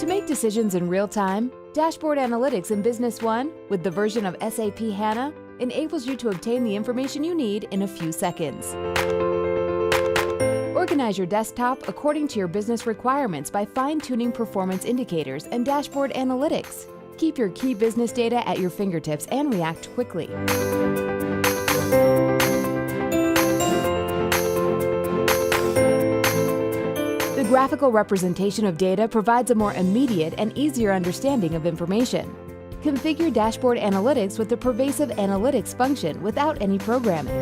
To make decisions in real time, Dashboard Analytics in Business One with the version of SAP HANA enables you to obtain the information you need in a few seconds. Organize your desktop according to your business requirements by fine-tuning performance indicators and dashboard analytics. Keep your key business data at your fingertips and react quickly. The graphical representation of data provides a more immediate and easier understanding of information. Configure Dashboard Analytics with the pervasive analytics function without any programming.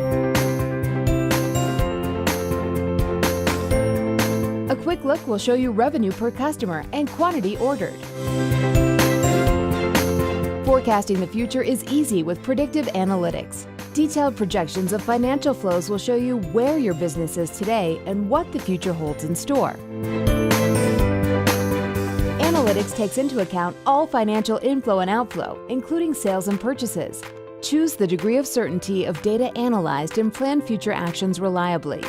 A quick look will show you revenue per customer and quantity ordered. Forecasting the future is easy with predictive analytics. Detailed projections of financial flows will show you where your business is today and what the future holds in store. Analytics takes into account all financial inflow and outflow, including sales and purchases. Choose the degree of certainty of data analyzed and plan future actions reliably.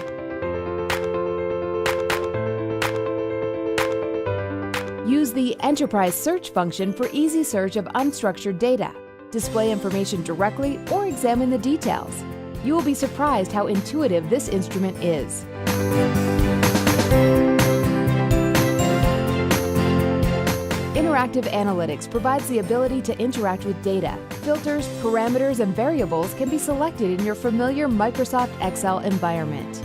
Use the Enterprise Search function for easy search of unstructured data. Display information directly or examine the details. You will be surprised how intuitive this instrument is. Interactive Analytics provides the ability to interact with data. Filters, parameters, and variables can be selected in your familiar Microsoft Excel environment.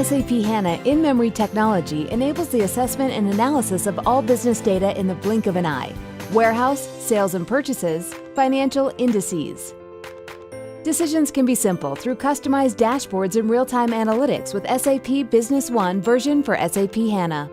SAP HANA in-memory technology enables the assessment and analysis of all business data in the blink of an eye. Warehouse, sales and purchases, financial indices. Decisions can be simple through customized dashboards and real-time analytics with SAP Business One version for SAP HANA.